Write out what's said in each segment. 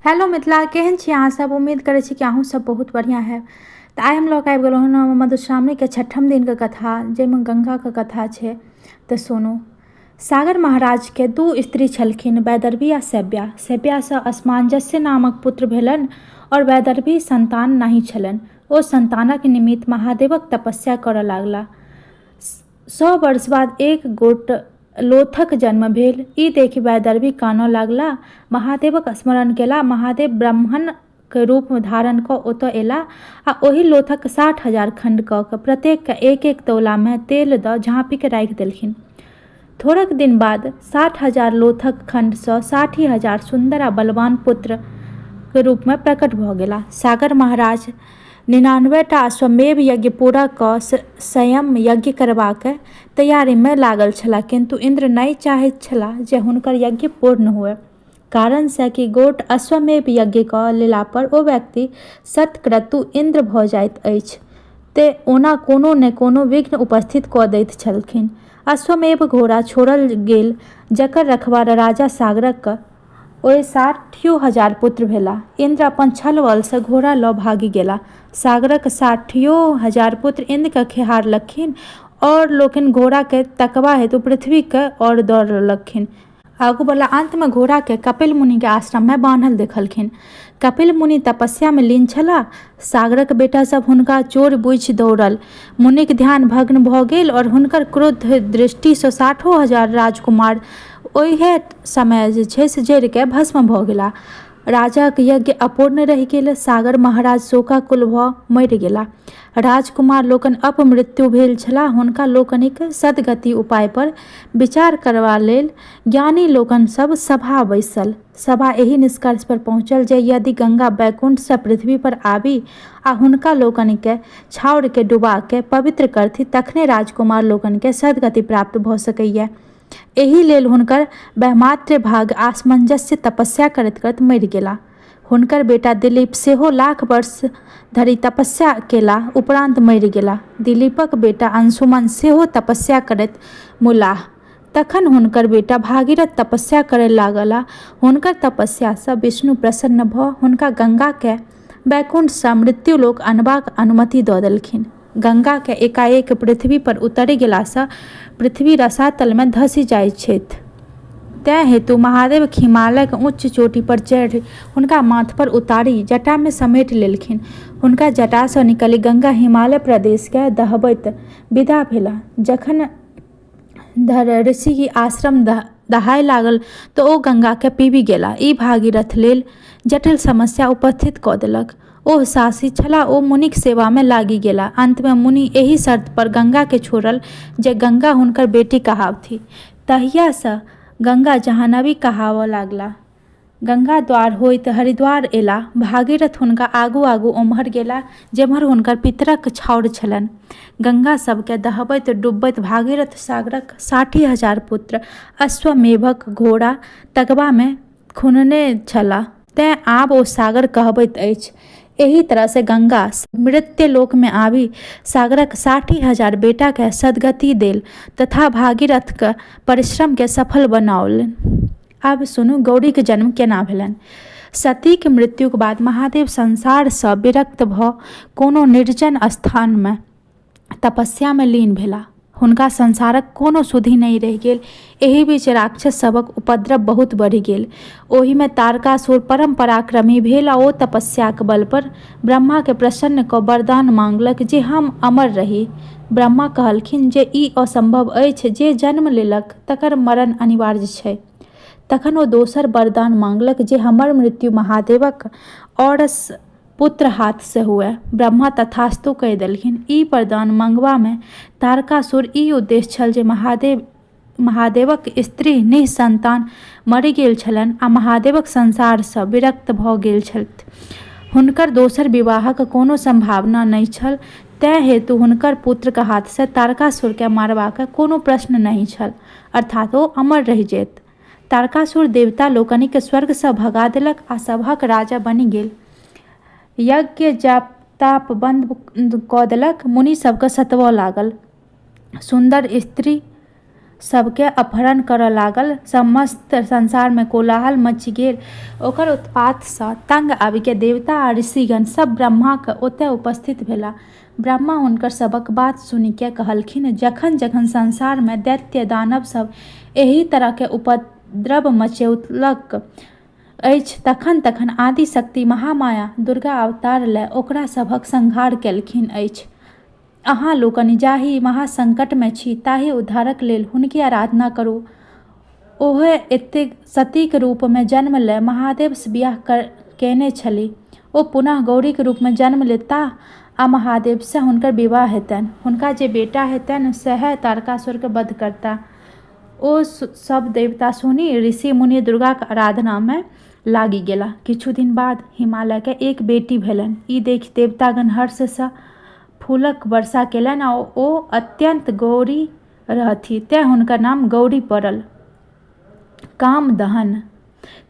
Hello Mithila, केहन छी अहाँ सब। उम्मीद करै छी कि अहूँ सब बहुत बढ़िया है। तो आइ हम लोग आबि गेलहुँ हन मधुश्रावणी के छठम दिन के कथा, जाहिमे गंगा के कथा छै। तो सुनू। सागर महाराज के दू स्त्री छलखिन, वैदर्भी आ सैब्या। सैब्या सँ असमंजस्य नामक पुत्र भेलनि और वैदर्भी संतान नहि छलनि। ओ संतानक निमित्त महादेवक तपस्या करऽ लागला। 100 वर्ष बाद एक गोट लोथक जन्म भेल। ई देखि वैदर्भी कानऽ लागला, महादेवक स्मरण केला। महादेव ब्राह्मण के रूप धारण कऽ ओतऽ एला आ ओहि लोथक 60,000 खंड कऽ के प्रत्येक के एक एक तौला में तेल दऽ झाँपि के राखि देलखिन। थोड़क दिन बाद 60,000 लोथक खंड सँ 60,000 सुंदर आ बलवान पुत्र के रूप में प्रकट भऽ गेला। सागर महाराज 99टा अश्वमेध यज्ञ पूरा कऽ स्वयं यज्ञ करबाक तैयारी में लागल छलाह, किंतु इंद्र नहि चाहैत छलाह जे हुनकर यज्ञ पूर्ण हुए। कारण से कि गोट अश्वमेध यज्ञ कऽ लेला पर ओ व्यक्ति सत्क्रतु इंद्र भऽ जाइत अछि, ते ओना कोनो ने कोनो विघ्न उपस्थित कऽ दैत छलखिन। अश्वमेध घोड़ा छोड़ल गेल, जकर रखवार राजा सागरक ओहि 60,000 पुत्र भेला। इंद्र अपन छल बल से घोड़ा लऽ भागि गेला। सागरक 60,000 पुत्र इंद्र के खेहारलखिन और लोकनि घोड़ा के तकबा हेतु पृथ्वी के ओर दौड़लखिन। आगू वाला अंत में घोड़ा के कपिल मुनि के आश्रम में बान्हल देखलखिन। कपिल मुनि तपस्या में लीन छलाह। सागरक बेटा सब हुनका चोर बुझि दौड़ल। मुनिक ध्यान भग्न भऽ गेल और हुनकर क्रोध दृष्टि सँ 60,000 राजकुमार ओहे समय जे छै से जरि के भस्म भऽ गेला। राजाक यज्ञ अपूर्ण रहि गेल। सागर महाराज शोकाकुल भऽ मरि गेला। राजकुमार लोकनि अपमृत्यु भेल छलाह। हुनका लोकनिक सद्गति उपाय पर विचार करबा लेल ज्ञानी लोकनि सब सभा बैसल। सभा एहि निष्कर्ष पर पहुँचल जे यदि गंगा वैकुंठ सँ पृथ्वी पर आबि आ हुनका लोकनि के छाउर के डुबा के पवित्र करथि, तखने राजकुमार लोकनि के सद्गति प्राप्त भऽ सकैया। एहि लेल हुनकर वैमात्र भाग असमंजस्य तपस्या करैत करैत मरि गेला। हुनकर बेटा दिलीप सेहो लाख वर्ष धरि तपस्या केला उपरांत मरि गेला। दिलीपक बेटा अंशुमन सेहो तपस्या करैत मुलाह। तखन हुनकर बेटा भागीरथ तपस्या करय लागला। हुनकर तपस्या सँ विष्णु प्रसन्न भऽ हुनका गंगा के वैकुंठ सँ मृत्युलोक अनबाक अनुमति दऽ देलखिन। गंगा के एकाएक पृथ्वी पर उतरि गेला सँ पृथ्वी रसातल में धसि जाइत छथि। तैं हेतु महादेव हिमालय के उच्च चोटी पर चढ़ि हुनका माथ पर उतारी जटा में समेट लेलखिन। हुनका जटा सँ निकलि गंगा हिमालय प्रदेश के दहबैत विदा भेला। जखन ऋषि की आश्रम दहाय लागल तऽ ओ गंगा के पीबी गेला। ई भागीरथ लेल जटिल समस्या उपस्थित कऽ देलक। ओ साहसी छला। ओ मुनिक सेवा में लागी गेला। अंत में मुनि एहि शर्त पर गंगा के छोड़ल जे गंगा हुनकर बेटी कहावथि। तहिया सँ गंगा जाह्नवी कहावऽ लागला। गंगा द्वार होइत हरिद्वार एला। भागीरथ हुनका आगू आगू ओम्हर गेला जेम्हर हुनकर पितरक छाउर छलनि। गंगा सबके दहबैत डुबबैत भागीरथ सागरक 60,000 पुत्र अश्वमेधक घोड़ा तकबा में खुनने छलाह। तें आब ओ सागर कहबैत अछि। एही तरह से गंगा मृत्युलोक में आबि सागरक 60,000 बेटा के सद्गति देल तथा भागीरथ के परिश्रम के सफल बनौलनि। आब सुनू गौरी के जन्म केना भेलनि। सती के मृत्यु के बाद महादेव संसार सँ विरक्त भऽ कोनो निर्जन स्थान में तपस्या में लीन भेला। हुनका संसारक कोनो सुधि नहि रहि गेल। एहि बीच राक्षस सभक उपद्रव बहुत बढ़ि गेल। ओहि में तारकासुर परम पराक्रमी भेल आ ओ तपस्याक बल पर ब्रह्मा के प्रसन्न कऽ वरदान मांगलक जे हम अमर रही। ब्रह्मा कहलखिन जे ई असंभव अछि, जे जन्म लेलक तकर मरण अनिवार्य छै। तखन ओ दोसर वरदान मांगलक जे हमर मृत्यु महादेवक औरस पुत्र हाथ से हुए। ब्रह्मा तथास्तु कहि देलखिन। ई वरदान मंगबा में तारकासुर ई उद्देश्य छल जे महादेवक स्त्री निःसंतान मरि गेल छलनि आ महादेवक संसार सँ विरक्त भऽ गेल छथि। हुनकर दोसर विवाहक कोनो संभावना नहि छल। तें हेतु हुनकर पुत्रक हाथ से तारकासुर के मारबाक कोनो प्रश्न नहि छल, अर्थात ओ अमर रहि जेत। तारकासुर देवता लोकनिक स्वर्ग सँ भगा देलक आ सभक राजा बनि गेल। यज्ञ जाप ताप बंद कऽ देलक। मुनि सबके सतबऽ लागल। सुंदर स्त्री सबके अपहरण करऽ लागल। समस्त संसार में कोलाहल मचि गेल। ओकर उत्पात सँ तंग आबि के देवता आ ऋषिगण सब ब्रह्मा के ओतय उपस्थित भेला। ब्रह्मा हुनकर सबक बात सुनि के कहलखिन, जखन जखन संसार में दैत्य दानव सब एही तरह के उपद्रव मचौलक अछि, तखन तखन आदि शक्ति महामाया दुर्गा अवतार लए ओकरा सभक संहार केलखिन अछि। अहाँ लोकनि जाहि महासंकट में छी ताहि उद्धारक लेल हुनकी आराधना करू। ओहे एतेक सतीक रूप में जन्म लए महादेव से बियाह केने छलीह। ओ पुनः गौरी के रूप में जन्म लेता आ महादेव से हुनकर विवाह हेतनि। हुनका जे बेटा हेतनि सएह तारकासुर के वध करता। ओ सब देवता सुनी ऋषि मुनि दुर्गा के आराधना में लागी गेला। किछु दिन बाद हिमालय के एक बेटी भेलनि। ई देखि देवतागण हर्ष सँ फूलक वर्षा केलनि आ ओ अत्यंत गौरी रहथि, तें हुनकर नाम गौरी पड़ल। कामदहन।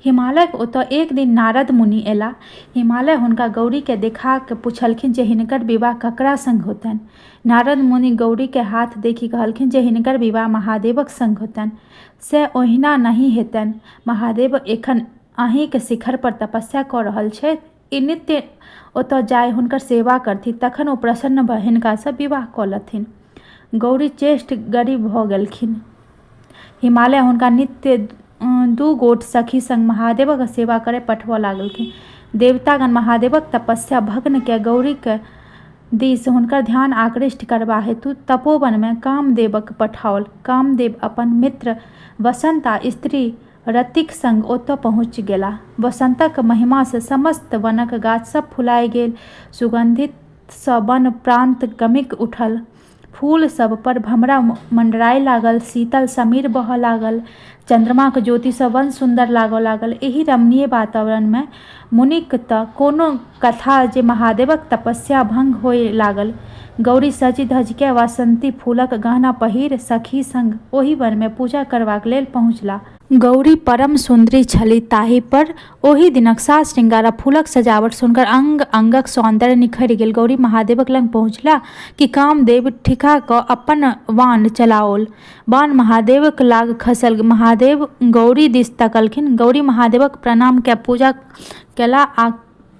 हिमालय के ओतऽ एक दिन नारद मुनि एला। हिमालय हुनका गौरी के देखा के पूछलखिन जे हिनकर विवाह ककरा संग होतनि। नारद मुनि गौरी के हाथ देखि कहलखिन जे हिनकर विवाह महादेवक संग होतनि। से ओहिना नहीं हेतनि। महादेव एखन अहीं के शिखर पर तपस्या कऽ रहल छथि। ई नित्य ओतऽ जाय हुनकर सेवा करथि, तखन ओ प्रसन्न भऽ हिनका सँ विवाह कऽ लेथिन। गौरी चेष्ट गरीब भऽ गेलखिन। हिमालय हुनका नित्य 2 गोट सखी संग महादेवक सेवा करे पठबऽ लागलखिन। देवतागण महादेवक तपस्या भग्न के गौरी के दिस हुनकर ध्यान आकृष्ट करबा हेतु तपोवन में कामदेवक पठाओल। कामदेव अपन मित्र वसंत आ स्त्री रतिक संग ओतऽ पहुँच गेला। वसंतक महिमा से समस्त वनक गाछ सब फुलाय गेल। सुगंधित सँ वन प्रांत गमिक उठल। फूल सब पर भमरा मंडराय लागल। शीतल समीर बहऽ लागल। चंद्रमा के ज्योति सँ वन सुंदर लागऽ लागल। एही रमणीय वातावरण में मुनिक तऽ कोनो कथा जे महादेवक तपस्या भंग होय लागल। गौरी सजि धजि के वासंती फूलक गहना पहिर सखी संग ओहि वन में पूजा करबाक लेल पहुँचला। गौरी परम सुंदरी छली, ताहि पर ओहि दिनक साज श्रृंगार आ फूलक सजावट सँ हुनकर अंग अंगक सौंदर्य निखरि गेल। गौरी महादेवक लग पहुँचला कि कामदेव ठिठा कऽ अपन बाण चलाओल। बाण महादेवक लाग खसल। महादेव गौरी दिस तकलखिन। गौरी महादेवक प्रणाम के पूजा केला आ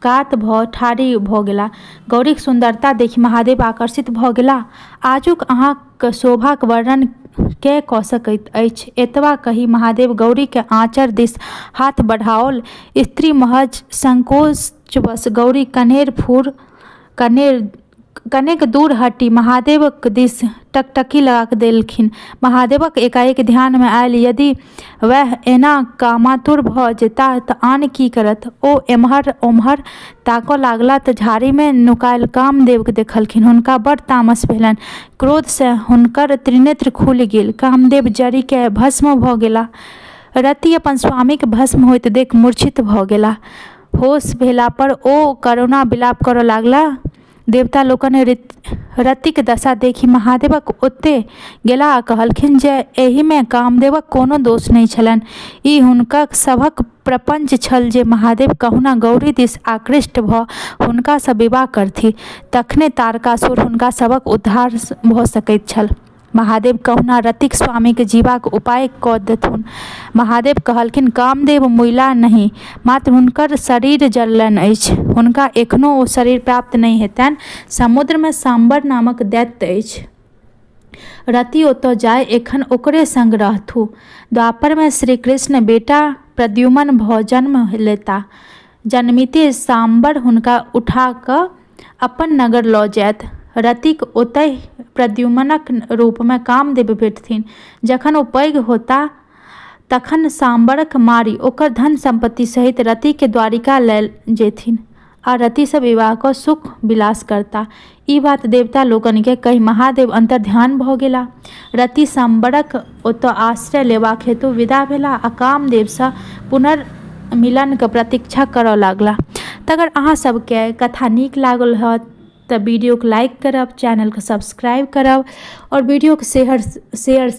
कात भऽ ठाढ़ी भऽ गेला। गौरीक सुंदरता देखि महादेव आकर्षित भऽ गेला। आजुक अहाँक शोभाक वर्णन के कऽ सकैत अछि। एतबा कहि महादेव गौरी के आँचर दिस हाथ बढ़ाओल। स्त्री महज संकोचवश गौरी कनेक दूर हटि महादेवक दिस टकटकी लगा देलखिन। महादेवक एकाएक ध्यान में आयल, यदि वह एना कामातुर भऽ जेताह तऽ आन की करत। ओ एम्हर ओम्हर ताकऽ लागला तऽ झाड़ी में नुकायल कामदेव के देखलखिन। हुनका बड़ तामस भेलनि। क्रोध से हुनकर त्रिनेत्र खुलि गेल। कामदेव जरि के भस्म भऽ गेला। रति अपन स्वामी के भस्म होइत देख मूर्छित भऽ गेला। होश भेला पर ओ करुणा विलाप करऽ लागला। देवता लोकनि रतिक दशा देखि महादेवक ओते गेला आ कहलखिन जे एहि में कामदेवक कोनो दोष नहि छलनि। ई हुनका सभक प्रपंच छल जे महादेव कहुना गौरी दिस आकृष्ट भऽ हुनका सँ विवाह करथि, तखने तारकासुर हुनका सभक उद्धार भऽ सकैत छल। महादेव कहुना रतिक स्वामी के जीवाक उपाय कऽ देथुन। महादेव कहलखिन, कामदेव मुइला नहीं, मात्र हुनकर शरीर जरलनि अछि। हुनका एखनो ओ शरीर प्राप्त नहीं हेतनि। समुद्र में सांबर नामक दैत्य अछि। रति ओतऽ जाय एखन ओकरे संग रहथु। द्वापर में श्री कृष्ण बेटा प्रद्युम्न भऽ जन्म लेता। जन्मिते सांबर हुनका उठा कऽ अपन नगर लऽ जायत। रतिक ओतहि प्रद्युम्नक रूप में कामदेव भेटथिन। जखन ओ पैघ होता तखन सांबरक मारि ओकर धन संपत्ति सहित रति के द्वारिका लए जेथिन आ रति से विवाह कऽ सुख विलास करता। ई बात देवता लोकनि के कहि महादेव अंतर ध्यान भऽ गेला। रति सांबरक ओतऽ आश्रय लेबाक हेतु विदा भेला आ कामदेव सँ पुनर्मिलन के प्रतीक्षा करऽ लागला। तऽ अगर अहाँ सबके कथा नीक लागल होत तऽ वीडियो को लाइक करब, चैनल को सब्सक्राइब करब और वीडियो को शेयर